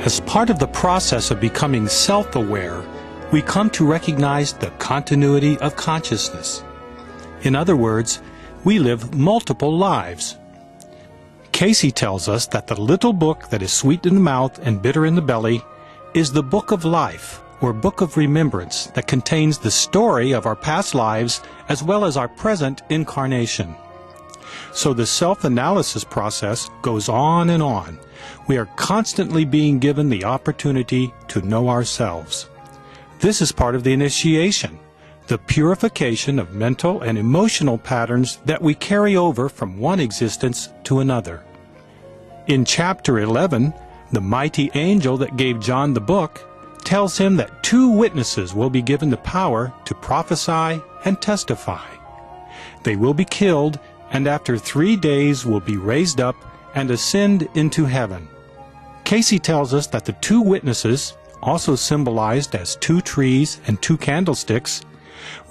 As part of the process of becoming self-aware, we come to recognize the continuity of consciousness. In other words, we live multiple lives. Cayce tells us that the little book that is sweet in the mouth and bitter in the belly is the book of life, or book of remembrance, that contains the story of our past lives as well as our present incarnation. So the self-analysis process goes on and on. We are constantly being given the opportunity to know ourselves. This is part of the initiation, the purification of mental and emotional patterns that we carry over from one existence to another. In chapter 11, the mighty angel that gave John the book tells him that 2 witnesses will be given the power to prophesy and testify. They will be killed, and after 3 days will be raised up and ascend into heaven. Cayce tells us that the 2 witnesses, also symbolized as 2 trees and 2 candlesticks,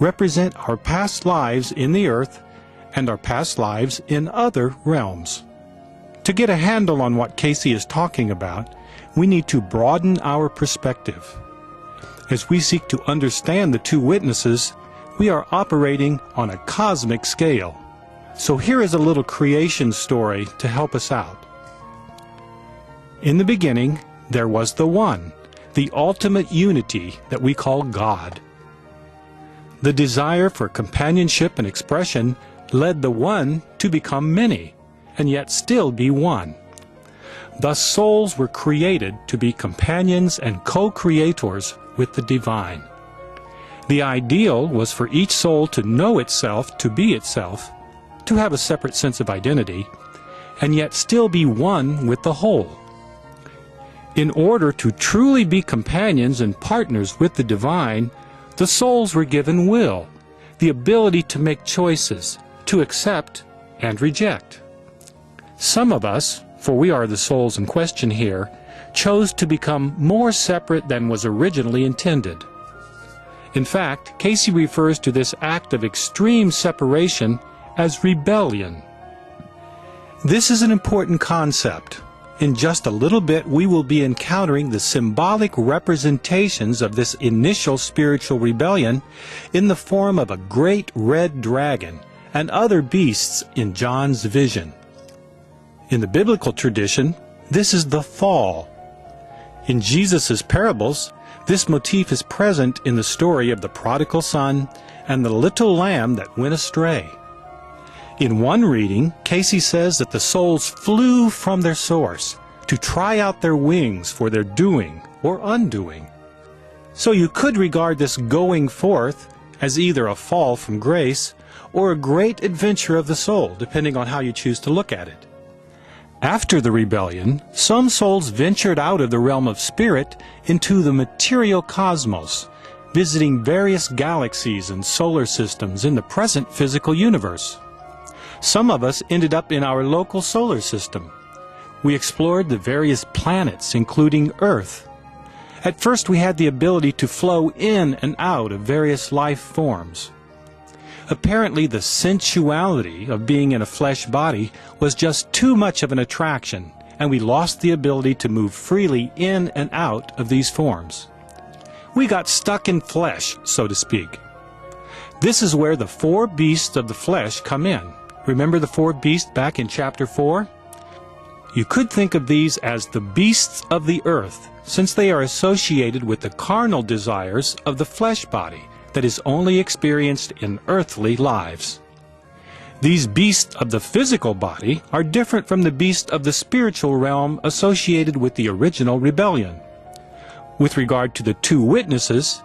represent our past lives in the earth and our past lives in other realms. To get a handle on what Cayce is talking about, we need to broaden our perspective. As we seek to understand the 2 witnesses, we are operating on a cosmic scale. So here is a little creation story to help us out. In the beginning, there was the One, the ultimate unity that we call God. The desire for companionship and expression led the One to become many, and yet still be one. Thus souls were created to be companions and co-creators with the divine. The ideal was for each soul to know itself to be itself, to have a separate sense of identity, and yet still be one with the whole. In order to truly be companions and partners with the divine, the souls were given will, the ability to make choices, to accept and reject. Some of us, for we are the souls in question here, chose to become more separate than was originally intended. In fact, Cayce refers to this act of extreme separation as rebellion. This is an important concept. In just a little bit, we will be encountering the symbolic representations of this initial spiritual rebellion in the form of a great red dragon and other beasts in John's vision. In the biblical tradition, this is the fall. In Jesus' parables, this motif is present in the story of the prodigal son and the little lamb that went astray. In one reading, Cayce says that the souls flew from their source to try out their wings for their doing or undoing. So you could regard this going forth as either a fall from grace or a great adventure of the soul, depending on how you choose to look at it. After the rebellion, some souls ventured out of the realm of spirit into the material cosmos, visiting various galaxies and solar systems in the present physical universe. Some of us ended up in our local solar system. We explored the various planets, including Earth. At first we had the ability to flow in and out of various life forms. Apparently the sensuality of being in a flesh body was just too much of an attraction, and we lost the ability to move freely in and out of these forms. We got stuck in flesh, so to speak. This is where the 4 beasts of the flesh come in. Remember the 4 beasts back in chapter 4? You could think of these as the beasts of the earth, since they are associated with the carnal desires of the flesh body that is only experienced in earthly lives. These beasts of the physical body are different from the beasts of the spiritual realm associated with the original rebellion. With regard to the 2 witnesses,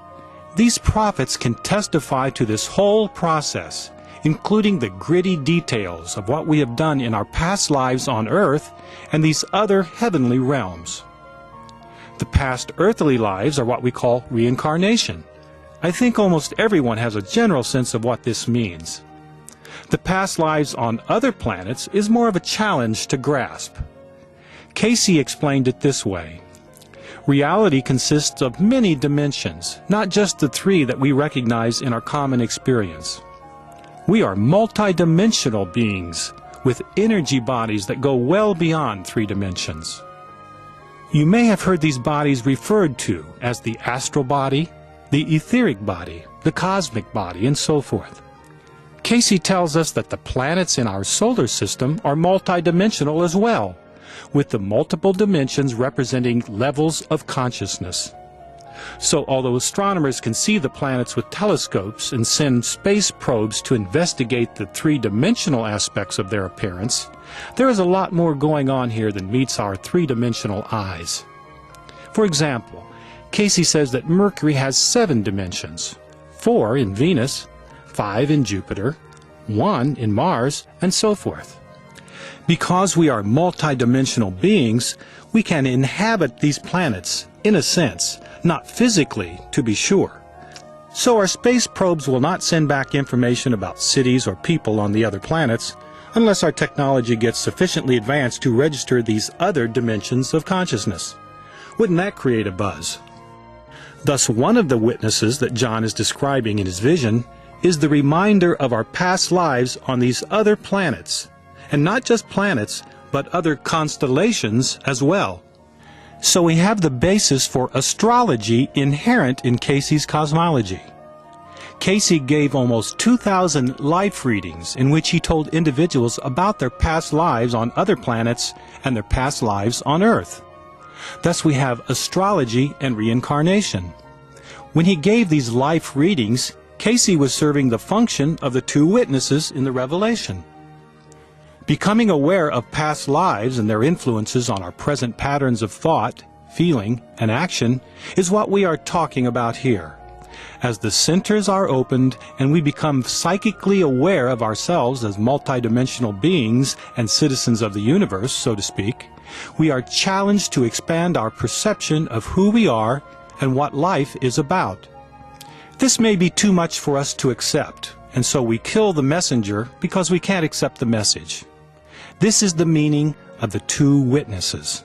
these prophets can testify to this whole process, including the gritty details of what we have done in our past lives on earth and these other heavenly realms. The past earthly lives are what we call reincarnation. I think almost everyone has a general sense of what this means. The past lives on other planets is more of a challenge to grasp. Cayce explained it this way. Reality consists of many dimensions, not just the 3 that we recognize in our common experience. We are multidimensional beings with energy bodies that go well beyond 3 dimensions. You may have heard these bodies referred to as the astral body, the etheric body, the cosmic body, and so forth. Cayce tells us that the planets in our solar system are multidimensional as well, with the multiple dimensions representing levels of consciousness. So although astronomers can see the planets with telescopes and send space probes to investigate the three-dimensional aspects of their appearance, there is a lot more going on here than meets our three-dimensional eyes. For example, Cayce says that Mercury has 7 dimensions, 4 in Venus, 5 in Jupiter, 1 in Mars, and so forth. Because we are multidimensional beings, we can inhabit these planets, in a sense, not physically, to be sure. So our space probes will not send back information about cities or people on the other planets unless our technology gets sufficiently advanced to register these other dimensions of consciousness. Wouldn't that create a buzz? Thus, one of the witnesses that John is describing in his vision is the reminder of our past lives on these other planets, and not just planets, but other constellations as well. So we have the basis for astrology inherent in Cayce's cosmology. Cayce gave almost 2,000 life readings in which he told individuals about their past lives on other planets and their past lives on Earth. Thus we have astrology and reincarnation. When he gave these life readings, Cayce was serving the function of the 2 witnesses in the Revelation. Becoming aware of past lives and their influences on our present patterns of thought, feeling, and action is what we are talking about here. As the centers are opened and we become psychically aware of ourselves as multidimensional beings and citizens of the universe, so to speak, we are challenged to expand our perception of who we are and what life is about. This may be too much for us to accept, and so we kill the messenger because we can't accept the message. This is the meaning of the 2 witnesses.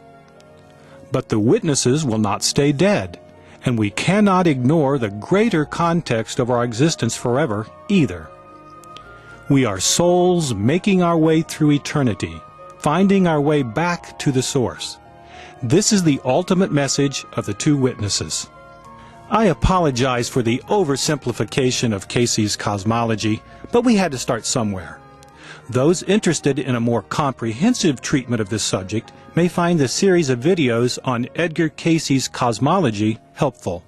But the witnesses will not stay dead, and we cannot ignore the greater context of our existence forever either. We are souls making our way through eternity, finding our way back to the source. This is the ultimate message of the 2 witnesses. I apologize for the oversimplification of Cayce's cosmology, but we had to start somewhere. Those interested in a more comprehensive treatment of this subject may find the series of videos on Edgar Cayce's cosmology helpful.